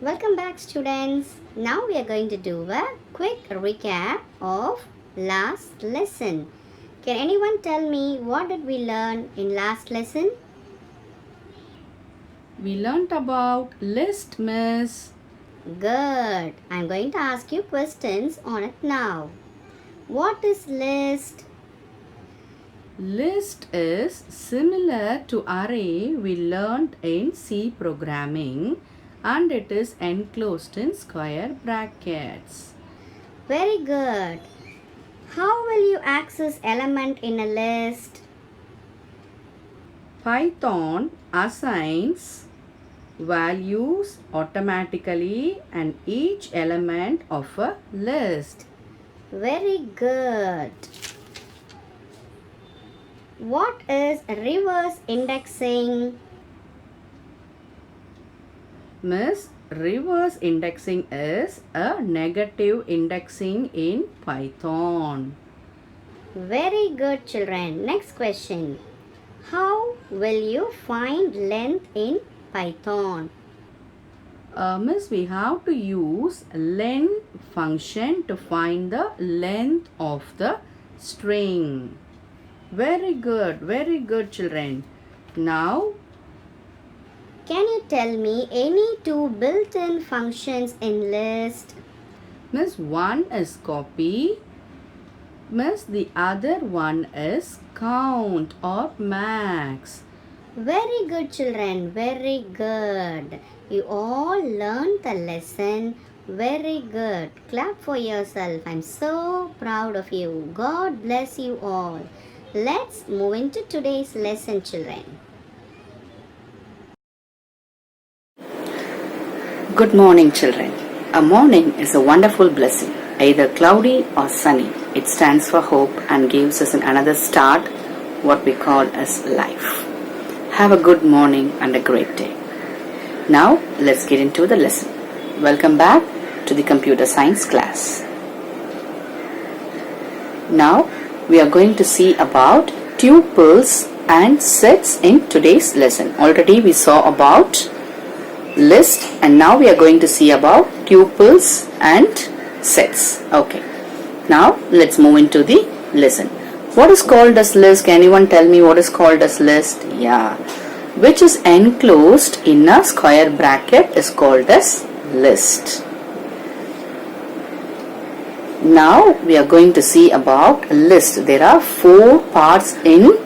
Welcome back, students. Now we are going to do a quick recap of last lesson. Can anyone tell me what did we learn in last lesson? We learnt about list, miss. Good. I'm going to ask you questions on it now. What is list? List is similar to array we learnt in C programming and it is enclosed in square brackets. Very good. How will you access element in a list? Python assigns values automatically and each element of a list. Very good. What is reverse indexing? Miss, reverse indexing is a negative indexing in Python. Very good, children. Next question. How will you find length in Python? Miss, we have to use len function to find the length of the string. Very good children. Now, Can you tell me any two built-in functions in list? Miss, one is copy. Miss, the other one is count or max. Very good, children. Very good. You all learned the lesson. Very good. Clap for yourself. I'm so proud of you. God bless you all. Let's move into today's lesson, children. Good morning, children. A morning is a wonderful blessing, either cloudy or sunny. It stands for hope and gives us another start, what we call as life. Have a good morning and a great day. Now, let's get into the lesson. Welcome back to the computer science class. Now, we are going to see about tuples and sets in today's lesson. Already we saw about list and now we are going to see about tuples and sets. Okay, now let's move into the lesson. What is called as list? Can anyone tell me what is called as list? Yeah, which is enclosed in a square bracket is called as list. Now we are going to see about list. There are 4 parts in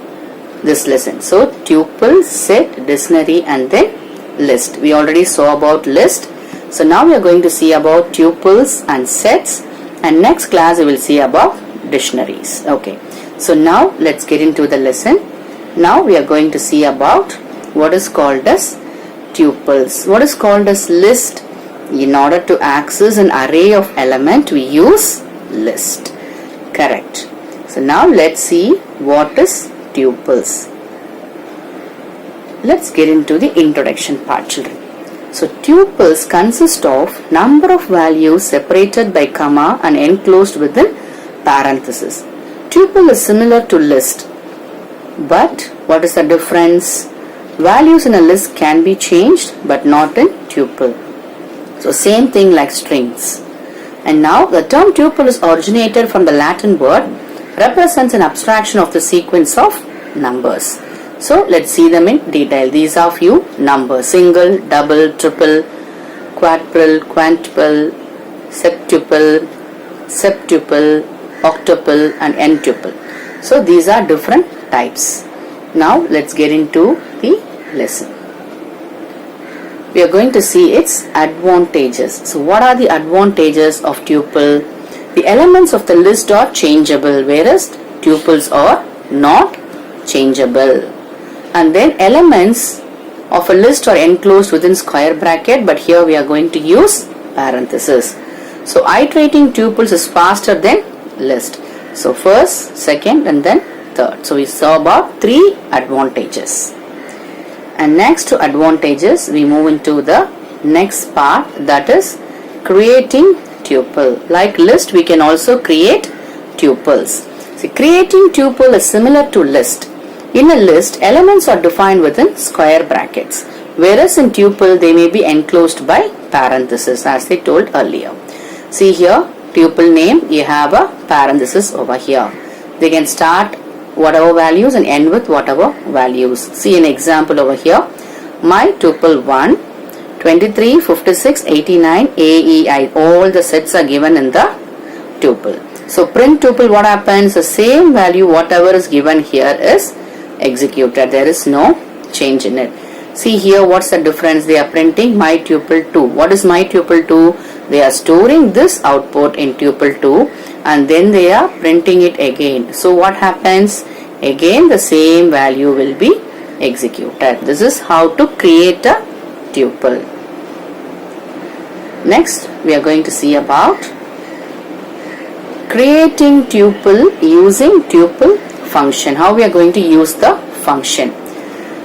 this lesson. So tuple, set, dictionary and then list. We already saw about list. So now we are going to see about tuples and sets and next class we will see about dictionaries. Okay. So now let's get into the lesson. Now we are going to see about what is called as tuples. What is called as list? In order to access an array of element we use list. Correct. So now let's see what is tuples. Let's get into the introduction part, children. So tuples consist of number of values separated by comma and enclosed within parenthesis. Tuple is similar to list, but what is the difference? Values in a list can be changed but not in tuple. So same thing like strings. And now the term tuple is originated from the Latin word, represents an abstraction of the sequence of numbers. So let's see them in detail. These are few numbers: single, double, triple, quadruple, quintuple, septuple, septuple, octuple and entuple. So these are different types. Now let's get into the lesson. We are going to see its advantages. So what are the advantages of tuple? The elements of the list are changeable, whereas tuples are not changeable. And then elements of a list are enclosed within square bracket, but here we are going to use parenthesis. So iterating tuples is faster than list. So first, second and then third. So we saw about 3 advantages. And next to advantages, we move into the next part, that is creating tuple. Like list, we can also create tuples. See, creating tuple is similar to list. In a list, elements are defined within square brackets. whereas in tuple they may be enclosed by parenthesis as I told earlier. See here, tuple name, you have a parenthesis over here. They can start whatever values and end with whatever values. See an example over here. My tuple 1, 23, 56, 89, AEI, all the sets are given in the tuple. So print tuple, what happens? The same value whatever is given here is executed. There is no change in it. See here, what's the difference? They are printing my tuple 2. What is my tuple 2? They are storing this output in tuple 2 and then they are printing it again. So what happens? Again the same value will be executed. This is how to create a tuple. Next we are going to see about creating tuple using tuple function. How we are going to use the function.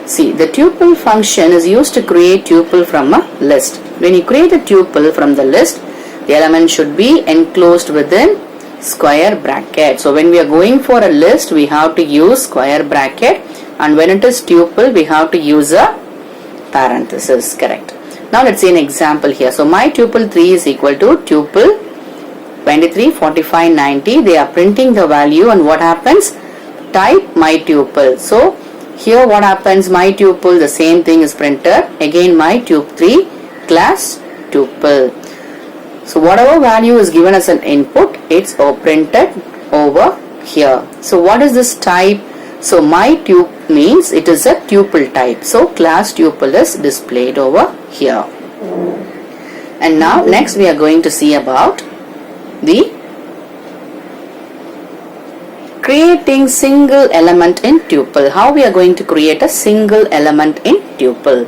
See, the tuple function is used to create tuple from a list. When you create a tuple from the list, the element should be enclosed within square bracket. So when we are going for a list, we have to use square bracket, and when it is tuple, we have to use a parenthesis. Correct. Now let's see an example here. So my tuple 3 is equal to tuple 23, 45, 90. They are printing the value, and what happens? Type my tuple. So here what happens? My tuple, the same thing is printed. Again my tuple 3 class tuple. So whatever value is given as an input, it's printed over here. So what is this type? So my tuple means it is a tuple type. So class tuple is displayed over here. And now next we are going to see about the creating single element in tuple. How we are going to create a single element in tuple.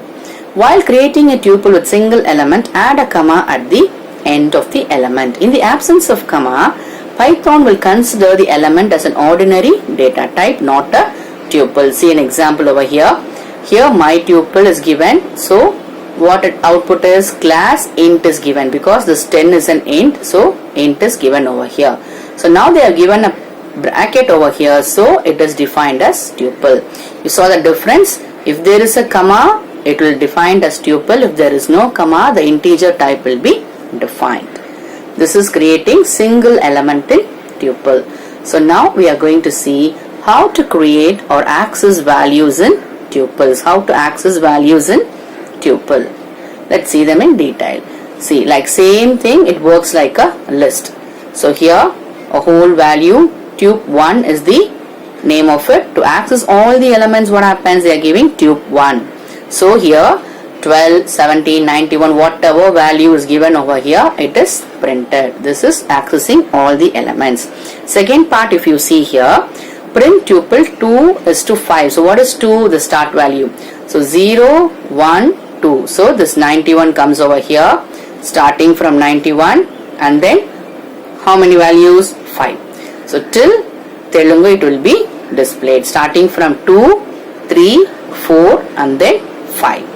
While creating a tuple with single element, add a comma at the end of the element. In the absence of comma, Python will consider the element as an ordinary data type, not a tuple. See an example over here. Here my tuple is given. So what output is? Class int is given because this 10 is an int. So int is given over here. So now they are given a bracket over here, so it is defined as tuple. You saw the difference. If there is a comma, it will defined as tuple. If there is no comma, the integer type will be defined. This is creating single element in tuple. So now we are going to see how to create or access values in tuples. How to access values in tuple. Let's see them in detail. See, like same thing, it works like a list. So here a whole value tuple 1 is the name of it. To access all the elements, what happens? They are giving tuple 1. So here 12, 17, 91, whatever value is given over here, it is printed. This is accessing all the elements. Second part, if you see here, print tuple 2 is to 5. So what is 2? The start value. So 0, 1, 2. So this 91 comes over here, starting from 91, and then how many values? 5. So till Telungu it will be displayed, starting from 2, 3, 4, and then 5.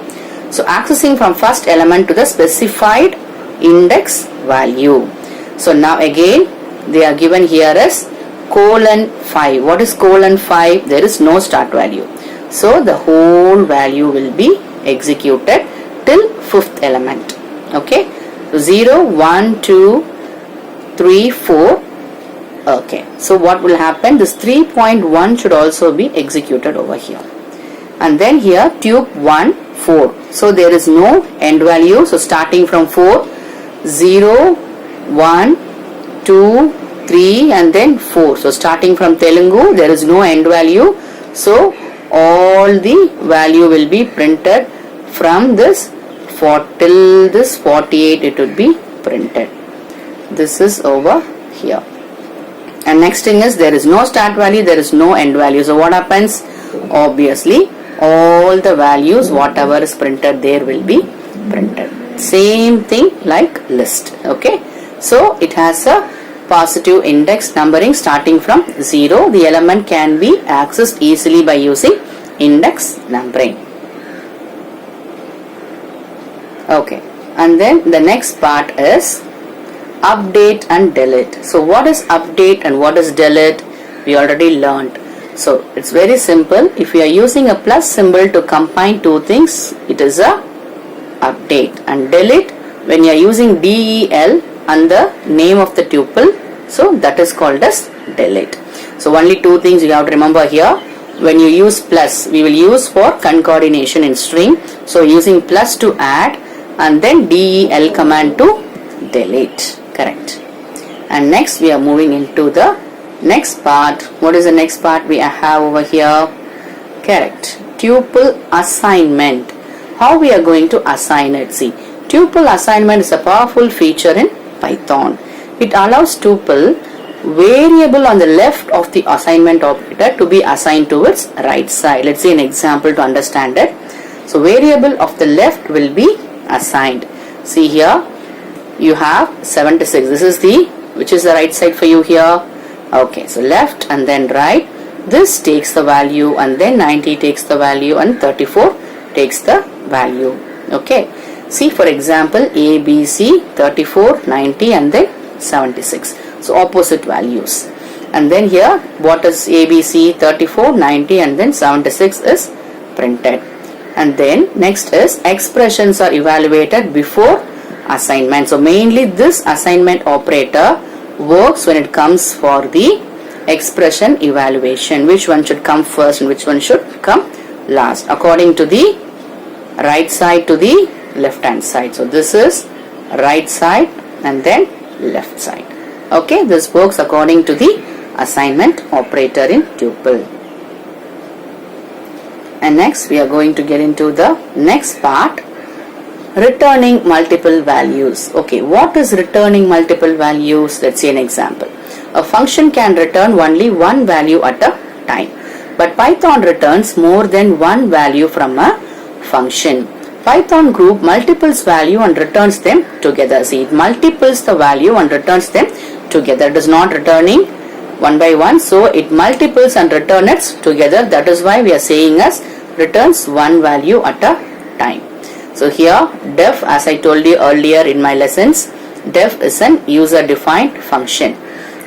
So accessing from first element to the specified index value. So now again they are given here as colon 5. What is colon 5? There is no start value. So the whole value will be executed till fifth element. Okay. So 0, 1, 2, 3, 4. Okay. So what will happen? This 3.1 should also be executed over here. And then here tuple 1, 4. So there is no end value. So starting from 4, 0, 1, 2, 3 and then 4. So starting from Telungu, there is no end value. So all the value will be printed from this till this 48 it would be printed. This is over here. And next thing is there is no start value, there is no end value. So what happens? Obviously all the values whatever is printed there will be printed. Same thing like list. Okay. So it has a positive index numbering starting from 0. The element can be accessed easily by using index numbering. Okay. And then the next part is update and delete. So what is update and what is delete? We already learned. So it's very simple. If we are using a plus symbol to combine two things, it is a update. And delete, when you are using del and the name of the tuple, so that is called as delete. So only two things you have to remember here. When you use plus, we will use for concatenation in string. So using plus to add and then del command to delete. Correct. And next we are moving into the next part. What is the next part we have over here? Correct. Tuple assignment. How we are going to assign it? See, tuple assignment is a powerful feature in Python. It allows tuple variable on the left of the assignment operator to be assigned to its right side. Let's see an example to understand it. So variable of the left will be assigned. See here, you have 76. This is the, which is the right side for you here? Okay, so left and then right. This takes the value and then 90 takes the value and 34 takes the value. Okay. See, for example, A, B, C, 34, 90 and then 76. So opposite values. And then here, what is A, B, C, 34, 90 and then 76 is printed. And then next is expressions are evaluated before assignment. So mainly this assignment operator works when it comes for the expression evaluation. Which one should come first and which one should come last according to the right side to the left hand side. So this is right side and then left side. Okay, this works according to the assignment operator in tuple. And next we are going to get into the next part, returning multiple values. Okay, what is returning multiple values? Let's see an example. A function can return only one value at a time, but Python returns more than one value from a function. Python group multiples value and returns them together. See, it multiples the value and returns them together. It is not returning one by one, so it multiples and returns it together. That is why we are saying as returns one value at a time. So here def, as I told you earlier in my lessons, def is an user defined function.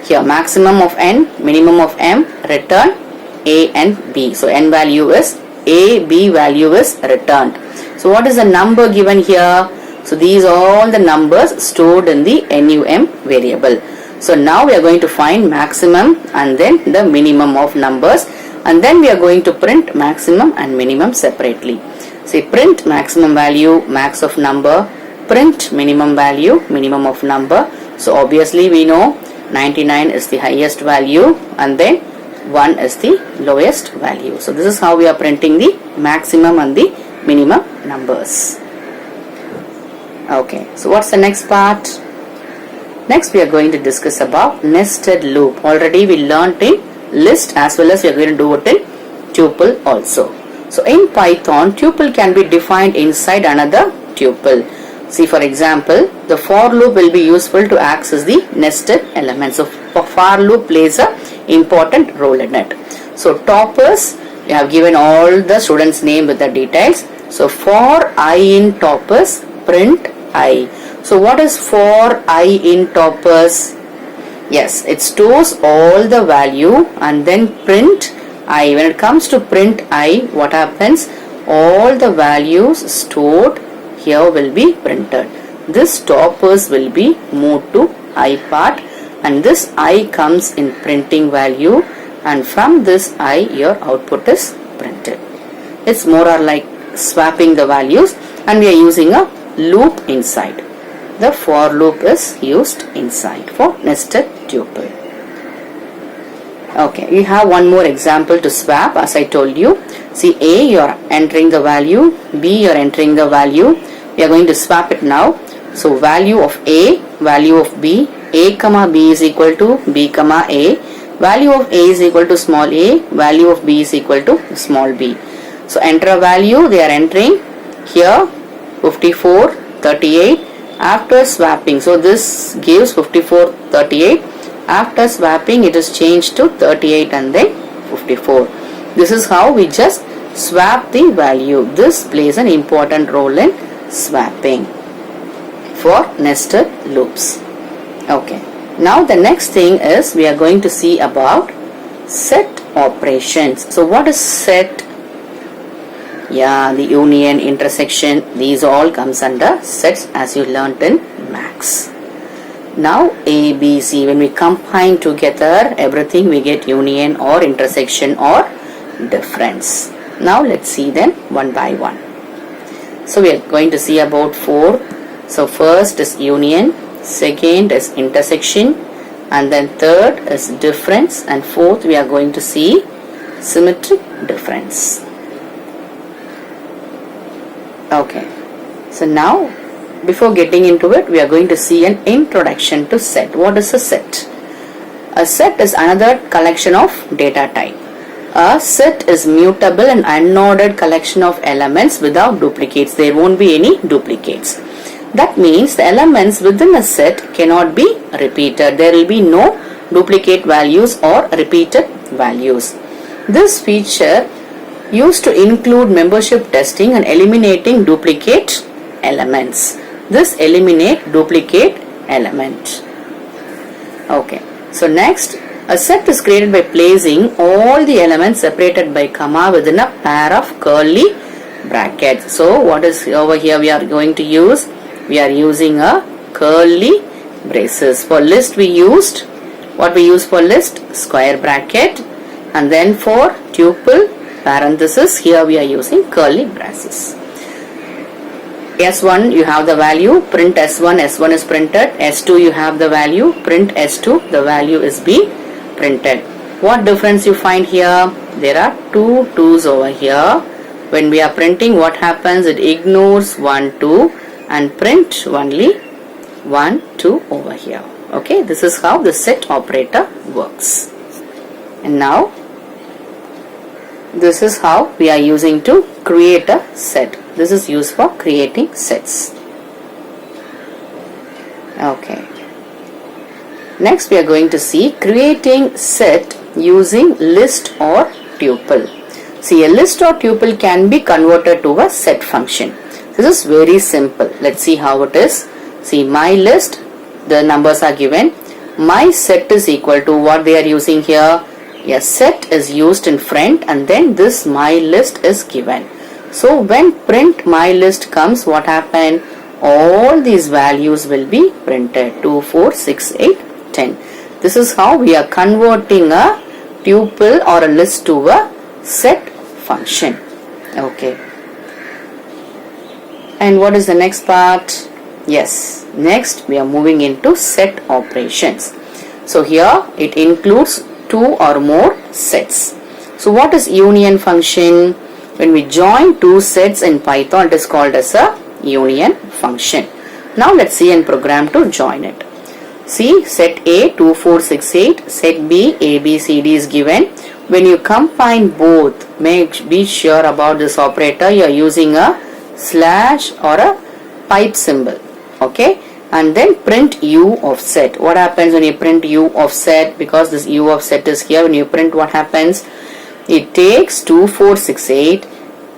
Here maximum of n, minimum of m, return a and b. So n value is a, b value is returned. So what is the number given here? So these are all the numbers stored in the num variable. So now we are going to find maximum and then the minimum of numbers, and then we are going to print maximum and minimum separately. Say print maximum value, max of number, print minimum value, minimum of number. So obviously we know 99 is the highest value and then 1 is the lowest value. So this is how we are printing the maximum and the minimum numbers. Okay, so what's the next part? Next we are going to discuss about nested loop. Already we learnt in list as well as we are going to do it in tuple also. So in Python, tuple can be defined inside another tuple. See, for example, the for loop will be useful to access the nested elements. So for loop plays a important role in it. So toppers, we have given all the students' name with the details. So for I in toppers, print I. So what is for I in toppers? Yes, it stores all the value and then print I. When it comes to print I, what happens? All the values stored here will be printed. This toppers will be moved to I part, and this I comes in printing value, and from this I your output is printed. It's more or like swapping the values, and we are using a loop inside. The for loop is used inside for nested tuple. Okay, we have one more example to swap as I told you. See, A you are entering the value, B you are entering the value. We are going to swap it now. So value of A, value of B, A comma B is equal to B comma A. Value of A is equal to small a, value of B is equal to small b. So enter a value, they are entering here 54, 38 after swapping. So this gives 54, 38. After swapping it is changed to 38 and then 54. This is how we just swap the value. This plays an important role in swapping for nested loops. Okay. Now the next thing is we are going to see about set operations. So what is set? Yeah, the union, intersection, these all comes under sets as you learnt in maths. Now A, B, C, when we combine together everything we get union or intersection or difference. Now let's see them one by one. So we are going to see about 4. So first is union, second is intersection, and then third is difference, and fourth we are going to see symmetric difference. Okay, so now before getting into it, we are going to see an introduction to set. What is a set? A set is another collection of data type. A set is mutable and unordered collection of elements without duplicates. There won't be any duplicates. That means the elements within a set cannot be repeated. There will be no duplicate values or repeated values. This feature used to include membership testing and eliminating duplicate elements. This eliminate duplicate element. Okay. So next, a set is created by placing all the elements separated by comma within a pair of curly brackets. So what is over here we are going to use? We are using a curly braces. For list we used, what we use for list? Square bracket. And then for tuple, parenthesis, here we are using curly braces. S1 you have the value, print S1, S1 is printed. S2 you have the value, print S2, the value is be printed. What difference you find here? There are 2 2's over here. When we are printing, what happens? It ignores 1 2 and print only 1 2 over here. Okay, this is how the set operator works. And now this is how we are using to create a set. This is used for creating sets. Okay. Next we are going to see creating set using list or tuple. See, a list or tuple can be converted to a set function. This is very simple. Let's see how it is. See, my list, the numbers are given. My set is equal to what they are using here. A set is used in front and then this my list is given. So when print my list comes, what happen? All these values will be printed. 2, 4, 6, 8, 10. This is how we are converting a tuple or a list to a set function. Okay. And what is the next part? Yes. Next we are moving into set operations. So here it includes 2 or more sets. So what is union function? When we join 2 sets in Python, it is called as a union function. Now let's see and program to join it. See, set A 2, 4, 6, 8, set B A, B, C, D is given. When you combine both, be sure about this operator. You are using a slash or a pipe symbol. Okay. And then print U of set. What happens when you print U of set? Because this U of set is here, when you print, what happens? It takes 2, 4, 6, 8,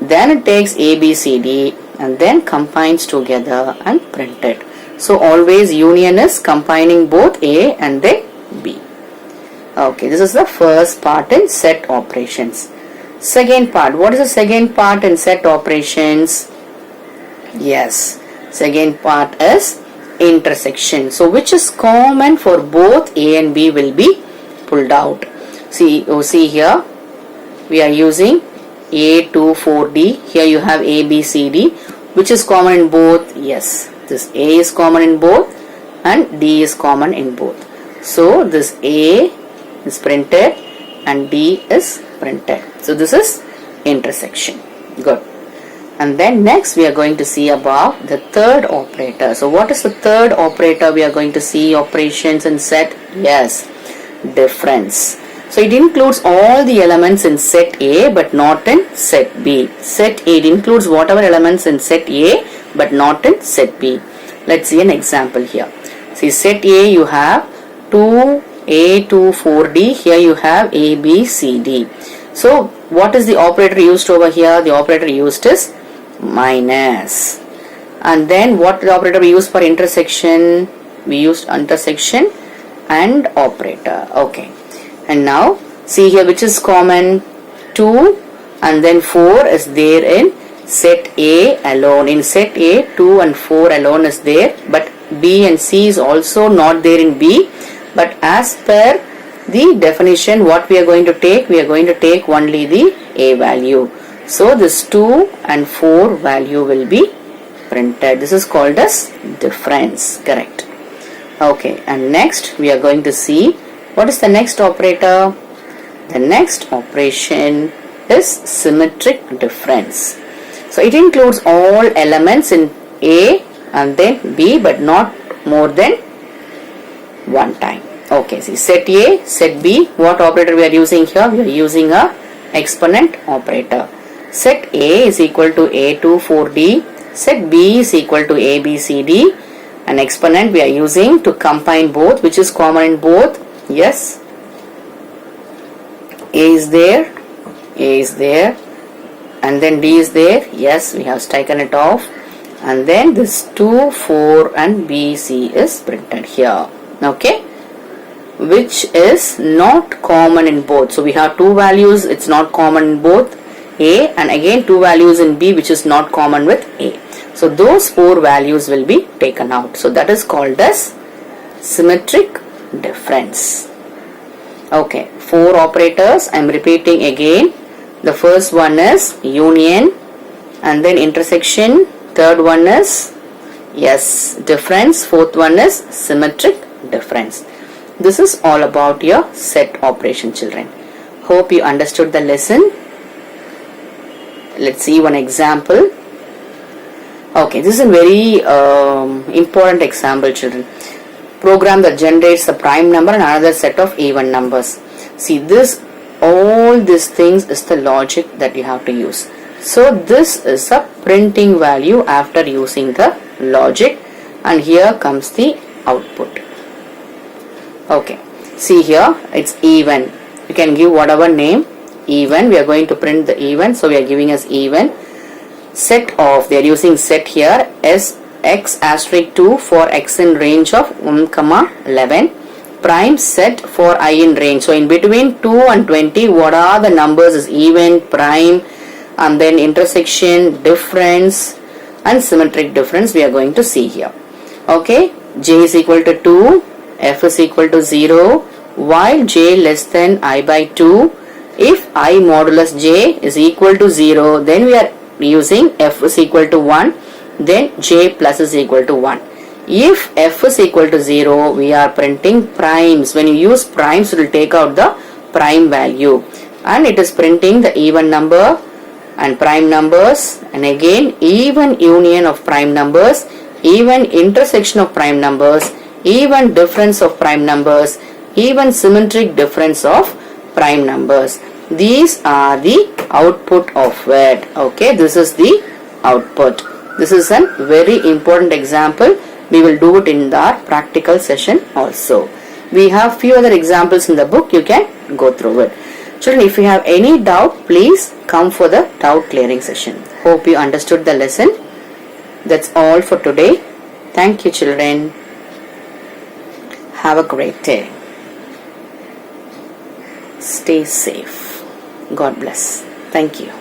then it takes A, B, C, D, and then combines together and print it. So always union is combining both A and then B. Okay, this is the first part in set operations. Second part. What is the second part in set operations? Yes, second part is intersection. So which is common for both A and B will be pulled out. See, you see here we are using A, 2, 4, D. Here you have A, B, C, D. Which is common in both? Yes, this A is common in both and D is common in both. So this A is printed and D is printed. So this is intersection. Good. And then next we are going to see about the third operator. So what is the third operator we are going to see? Operations in set? Yes, difference. So it includes all the elements in set A but not in set B. Set A, it includes whatever elements in set A but not in set B. Let's see an example here. See, set A you have 2A, 2, 4D. Here you have A, B, C, D. So what is the operator used over here? The operator used is minus. And then what the operator we use for intersection? We used intersection and operator. Okay. And now See here which is common? 2 and then 4 is there in set A alone. In set A, 2 and 4 alone is there, but B and C is also not there in B. But as per the definition, what we are going to take? We are going to take only the A value. So this 2 and 4 value will be printed. This is called as difference. Correct. Okay, and next we are going to see what is the next operator. The next operation is symmetric difference. So it includes all elements in A and then B, but not more than one time. Okay, see set A, set B, what operator we are using here? We are using a exponent operator. Set A is equal to A2 4D, set B is equal to ABCD. An exponent we are using to combine both. Which is common in both? Yes, A is there, A is there, and then D is there. Yes, we have taken it off, and then this 2, 4 and BC is printed here. Okay, which is not common in both. So we have two values, it's not common in both A, and again two values in B which is not common with A. So those four values will be taken out. So that is called as symmetric difference. Okay, four operators. I am repeating again. The first one is union, and then intersection. Third one is difference. Fourth one is symmetric difference. This is all about your set operation, children. Hope you understood the lesson. Let's see one example. Okay, this is a very important example, children. Program that generates the prime number and another set of even numbers. See this, all these things is the logic that you have to use. So this is a printing value after using the logic, and here comes the output. Okay, see here it's even. You can give whatever name. Even, we are going to print the even, so we are giving as even. Set of, they are using set here as x asterisk 2 for x in range of 1, 11. Prime set for I in range. So in between 2 and 20, what are the numbers is even, prime, and then intersection, difference, and symmetric difference we are going to see here. Okay, j is equal to 2, f is equal to 0, while j less than I by 2. If I modulus j is equal to 0, then we are using f is equal to 1, then j plus is equal to 1. If f is equal to 0, we are printing primes. When you use primes, it will take out the prime value, and it is printing the even number and prime numbers, and again even union of prime numbers, even intersection of prime numbers, even difference of prime numbers, even symmetric difference of prime numbers. These are the output of it. Okay, this is the output. This is a very important example. We will do it in our practical session also. We have few other examples in the book. You can go through it. Children, if you have any doubt, please come for the doubt clearing session. Hope you understood the lesson. That's all for today. Thank you, children. Have a great day. Stay safe. God bless. Thank you.